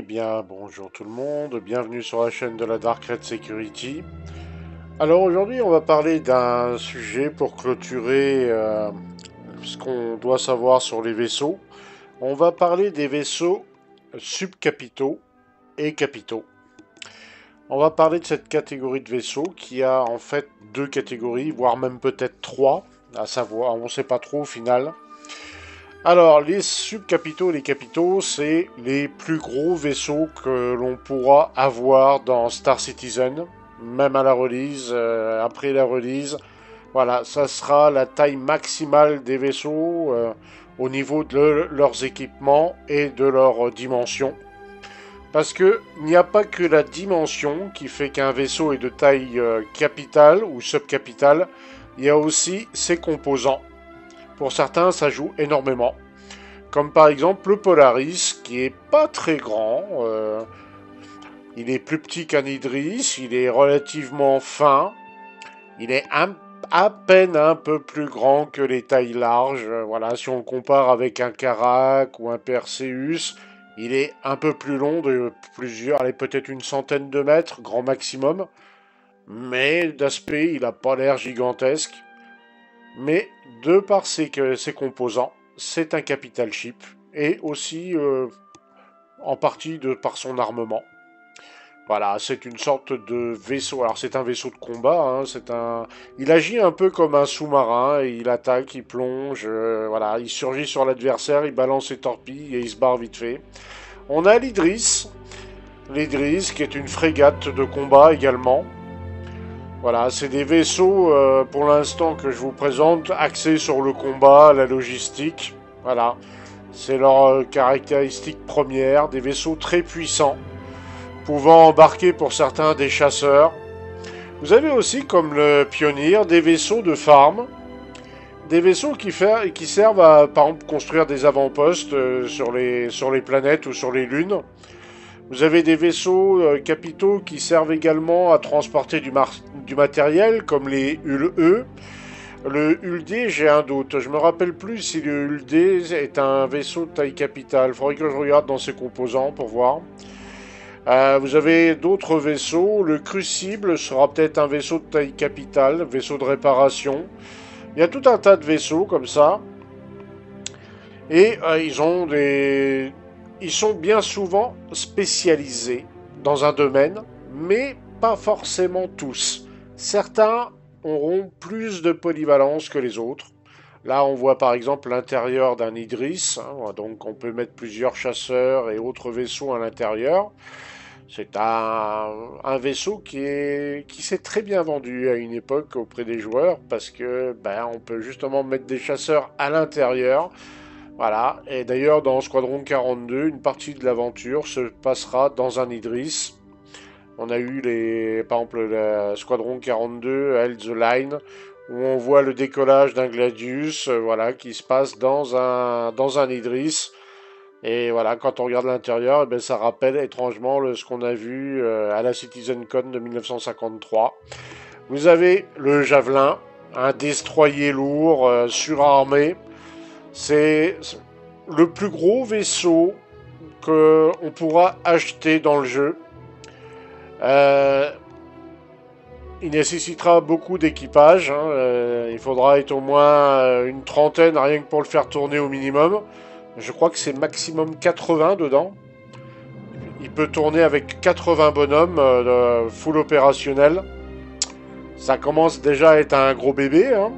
Eh bien, bonjour tout le monde, bienvenue sur la chaîne de la Dark Red Security. Alors aujourd'hui, on va parler d'un sujet pour clôturer ce qu'on doit savoir sur les vaisseaux. On va parler des vaisseaux subcapitaux et capitaux. On va parler de cette catégorie de vaisseaux qui a en fait deux catégories, voire même peut-être trois, à savoir, on ne sait pas trop au final. Alors, les subcapitaux et les capitaux, c'est les plus gros vaisseaux que l'on pourra avoir dans Star Citizen, même à la release, après la release. Voilà, ça sera la taille maximale des vaisseaux au niveau de leurs équipements et de leurs dimensions. Parce que il n'y a pas que la dimension qui fait qu'un vaisseau est de taille capitale ou subcapitale, il y a aussi ses composants. Pour certains, ça joue énormément. Comme par exemple le Polaris, qui est pas très grand. Il est plus petit qu'un Idris, il est relativement fin. Il est à peine un peu plus grand que les tailles larges. Voilà, si on le compare avec un Karak ou un Perseus, il est un peu plus long de plusieurs, allez, peut-être une centaine de mètres, grand maximum. Mais d'aspect, il n'a pas l'air gigantesque. Mais de par ses composants, c'est un capital ship et aussi en partie par son armement. Voilà, c'est une sorte de vaisseau. Alors c'est un vaisseau de combat. Il agit un peu comme un sous-marin. Il attaque, il plonge. Voilà, il surgit sur l'adversaire, il balance ses torpilles et il se barre vite fait. On a l'Idris. L'Idris qui est une frégate de combat également. Voilà, c'est des vaisseaux, pour l'instant, que je vous présente, axés sur le combat, la logistique. Voilà, c'est leur caractéristique première, des vaisseaux très puissants, pouvant embarquer pour certains des chasseurs. Vous avez aussi, comme le Pionnier, des vaisseaux de farm, des vaisseaux qui servent à, par exemple, construire des avant-postes sur les planètes ou sur les lunes. Vous avez des vaisseaux capitaux qui servent également à transporter du matériel, comme les Hul-E. Le Hul-D, j'ai un doute. Je me rappelle plus si le Hul-D est un vaisseau de taille capitale. Il faudrait que je regarde dans ses composants pour voir. Vous avez d'autres vaisseaux. Le Crucible sera peut-être un vaisseau de taille capitale, vaisseau de réparation. Il y a tout un tas de vaisseaux comme ça. Et ils sont bien souvent spécialisés dans un domaine, mais pas forcément tous. Certains auront plus de polyvalence que les autres. Là, on voit par exemple l'intérieur d'un Idris, hein, donc on peut mettre plusieurs chasseurs et autres vaisseaux à l'intérieur. C'est un vaisseau qui s'est très bien vendu à une époque auprès des joueurs parce que on peut justement mettre des chasseurs à l'intérieur. Voilà, et d'ailleurs dans Squadron 42, une partie de l'aventure se passera dans un Idris. On a eu par exemple le Squadron 42, Hell the Line, où on voit le décollage d'un Gladius, voilà, qui se passe dans un Idris. Et voilà, quand on regarde l'intérieur, ça rappelle étrangement ce qu'on a vu à la CitizenCon de 1953. Vous avez le Javelin, un destroyer lourd, surarmé. C'est le plus gros vaisseau qu'on pourra acheter dans le jeu. Euh, il nécessitera beaucoup d'équipage. Il faudra être au moins une trentaine, rien que pour le faire tourner au minimum. Je crois que c'est maximum 80 dedans. Il peut tourner avec 80 bonhommes full opérationnel. Ça commence déjà à être un gros bébé. Hein.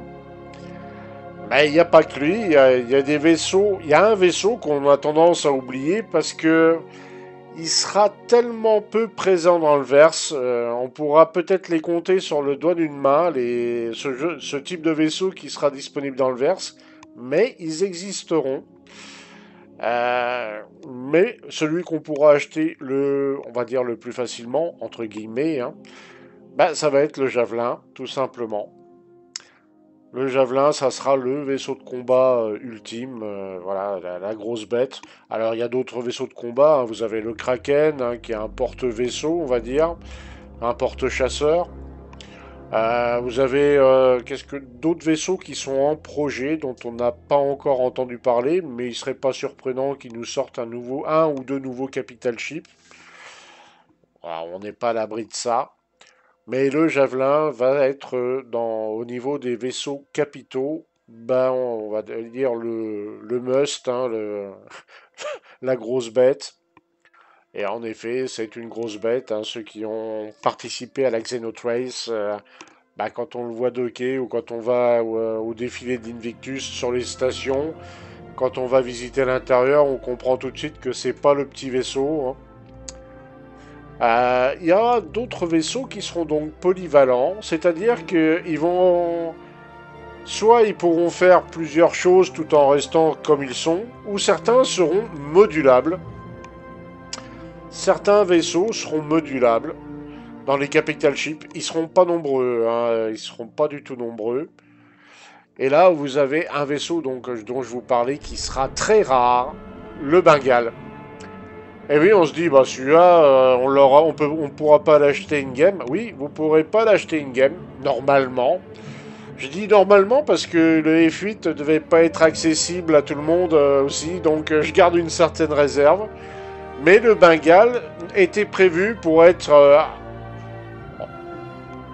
Mais il n'y a pas que lui, il y a des vaisseaux. Il y a un vaisseau qu'on a tendance à oublier parce que il sera tellement peu présent dans le verse, on pourra peut-être les compter sur le doigt d'une main, ce type de vaisseau qui sera disponible dans le verse, mais ils existeront. Mais celui qu'on pourra acheter on va dire le plus facilement, entre guillemets, hein, ça va être le Javelin, tout simplement. Le Javelin, ça sera le vaisseau de combat ultime, voilà, la grosse bête. Alors, il y a d'autres vaisseaux de combat, hein. Vous avez le Kraken, hein, qui est un porte-vaisseau, on va dire, un porte-chasseur. Vous avez qu'est-ce que d'autres vaisseaux qui sont en projet dont on n'a pas encore entendu parler, mais il serait pas surprenant qu'ils nous sortent un ou deux nouveaux capital ships. Alors, on n'est pas à l'abri de ça. Mais le Javelin va être au niveau des vaisseaux capitaux, ben on va dire le must, hein, la grosse bête. Et en effet, c'est une grosse bête, hein. Ceux qui ont participé à la Xenotrace, bah, quand on le voit docker ou quand on va au défilé d'Invictus sur les stations, quand on va visiter l'intérieur, on comprend tout de suite que c'est pas le petit vaisseau, hein. Il y a d'autres vaisseaux qui seront donc polyvalents, c'est-à-dire qu'ils vont... Soit ils pourront faire plusieurs choses tout en restant comme ils sont, ou certains seront modulables. Certains vaisseaux seront modulables dans les capital ships. Ils seront pas nombreux, hein, ils seront pas du tout nombreux. Et là, vous avez un vaisseau donc, dont je vous parlais qui sera très rare, le Bengale. Et oui, on se dit, bah celui-là, on pourra pas l'acheter in-game. Oui, vous pourrez pas l'acheter in-game, normalement. Je dis normalement parce que le F8 devait pas être accessible à tout le monde aussi, donc je garde une certaine réserve. Mais le Bengale était prévu pour être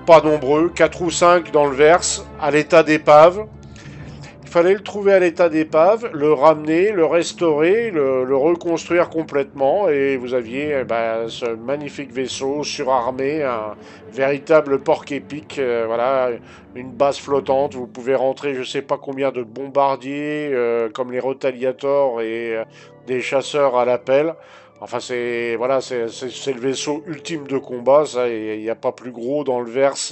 pas nombreux, 4 ou 5 dans le verse, à l'état d'épave. Il fallait le trouver à l'état d'épave, le ramener, le restaurer, le reconstruire complètement, et vous aviez ce magnifique vaisseau surarmé, un véritable porc-épic, voilà, une base flottante. Vous pouvez rentrer je sais pas combien de bombardiers, comme les Retaliators et des chasseurs à l'appel. Enfin, c'est voilà, c'est le vaisseau ultime de combat, ça, il n'y a pas plus gros dans le verse.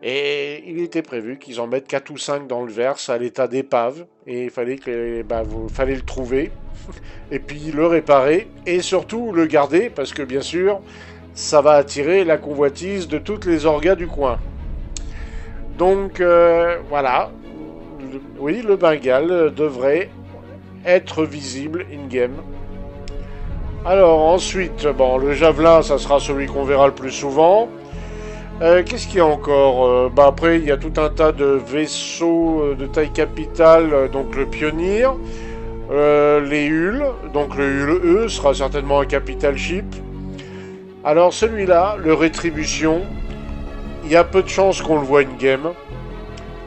Et il était prévu qu'ils en mettent 4 ou 5 dans le verse à l'état d'épave. Et il fallait fallait le trouver. Et puis le réparer. Et surtout le garder. Parce que bien sûr, ça va attirer la convoitise de toutes les orgas du coin. Donc voilà. Oui, le Bengale devrait être visible in-game. Alors ensuite, bon, le Javelin, ça sera celui qu'on verra le plus souvent. Qu'est-ce qu'il y a encore après, il y a tout un tas de vaisseaux de taille capitale, donc le Pioneer, les Hulls, donc le Hull E sera certainement un capital ship. Alors celui-là, le Rétribution, il y a peu de chances qu'on le voit in-game.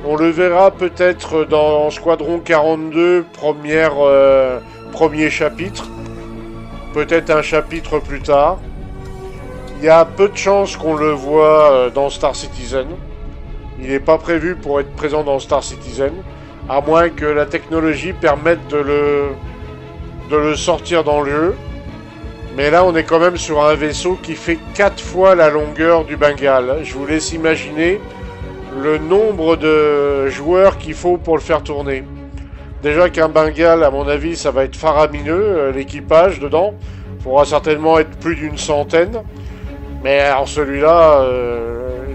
On le verra peut-être dans Squadron 42, premier chapitre. Peut-être un chapitre plus tard. Il y a peu de chances qu'on le voit dans Star Citizen. Il n'est pas prévu pour être présent dans Star Citizen, à moins que la technologie permette de le sortir dans le jeu. Mais là, on est quand même sur un vaisseau qui fait 4 fois la longueur du Bengale. Je vous laisse imaginer le nombre de joueurs qu'il faut pour le faire tourner. Déjà qu'un Bengale, à mon avis, ça va être faramineux, l'équipage dedans. Il faudra certainement être plus d'une centaine. Mais alors celui-là,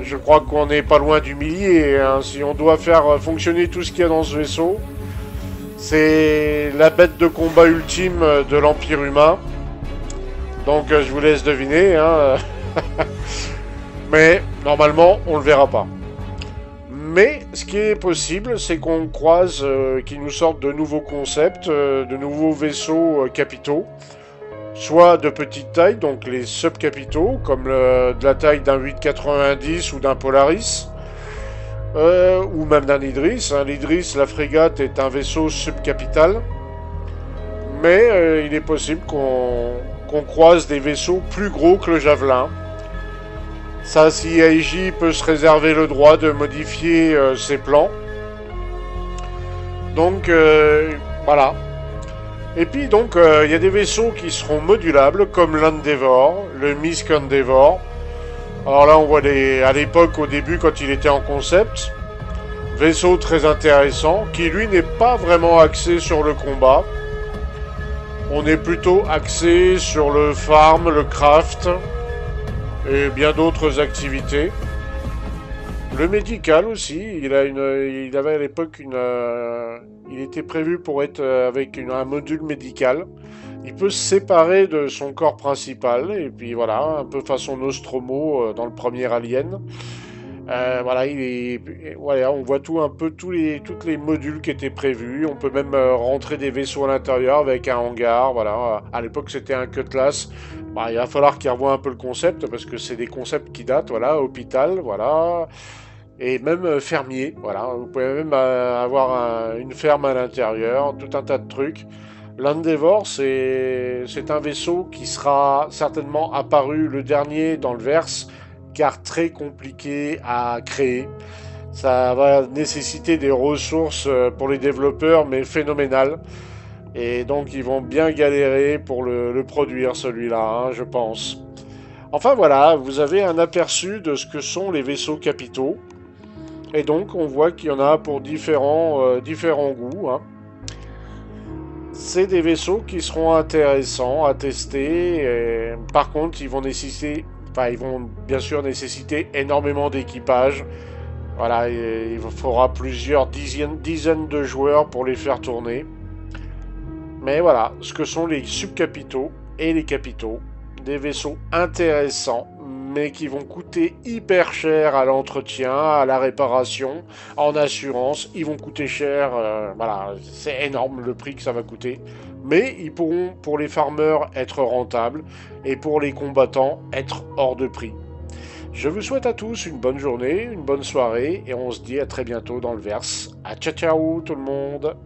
je crois qu'on n'est pas loin du millier, hein. Si on doit faire fonctionner tout ce qu'il y a dans ce vaisseau, c'est la bête de combat ultime de l'Empire humain. Donc je vous laisse deviner, hein. Mais normalement, on le verra pas. Mais ce qui est possible, c'est qu'on croise, qu'ils nous sortent de nouveaux concepts, de nouveaux vaisseaux capitaux. Soit de petite taille, donc les subcapitaux, comme de la taille d'un 890 ou d'un Polaris, ou même d'un Idris. L'Idris, la frégate, est un vaisseau subcapital, mais il est possible qu'on croise des vaisseaux plus gros que le Javelin. Ça, si AIJ peut se réserver le droit de modifier ses plans. Donc, voilà. Et puis donc il y a des vaisseaux qui seront modulables comme l'Endeavor, le Misk Endeavor. Alors là on voit à l'époque, au début quand il était en concept, vaisseau très intéressant qui lui n'est pas vraiment axé sur le combat. On est plutôt axé sur le farm, le craft et bien d'autres activités. Le médical aussi, il avait à l'époque il était prévu pour être avec un module médical. Il peut se séparer de son corps principal, et puis voilà, un peu façon Nostromo dans le premier Alien. Voilà, voilà, on voit tout un peu toutes les modules qui étaient prévus. On peut même rentrer des vaisseaux à l'intérieur avec un hangar. Voilà, à l'époque c'était un cutlass. Bah, il va falloir qu'ils revoient un peu le concept parce que c'est des concepts qui datent. Voilà, hôpital, voilà, et même fermier. Voilà, vous pouvez même avoir une ferme à l'intérieur, tout un tas de trucs. L'Endeavour, c'est un vaisseau qui sera certainement apparu le dernier dans le verse, car très compliqué à créer. Ça va nécessiter des ressources pour les développeurs, mais phénoménales. Et donc ils vont bien galérer pour le produire, celui-là, hein, je pense. Enfin voilà, vous avez un aperçu de ce que sont les vaisseaux capitaux. Et donc on voit qu'il y en a pour différents goûts, hein. C'est des vaisseaux qui seront intéressants à tester. Par contre, ils vont bien sûr nécessiter énormément d'équipage. Voilà, il faudra plusieurs dizaines de joueurs pour les faire tourner. Mais voilà, ce que sont les subcapitaux et les capitaux, des vaisseaux intéressants, mais qui vont coûter hyper cher à l'entretien, à la réparation, en assurance. Ils vont coûter cher, voilà, c'est énorme le prix que ça va coûter. Mais ils pourront, pour les farmers, être rentables, et pour les combattants, être hors de prix. Je vous souhaite à tous une bonne journée, une bonne soirée, et on se dit à très bientôt dans le verse. À ciao ciao tout le monde!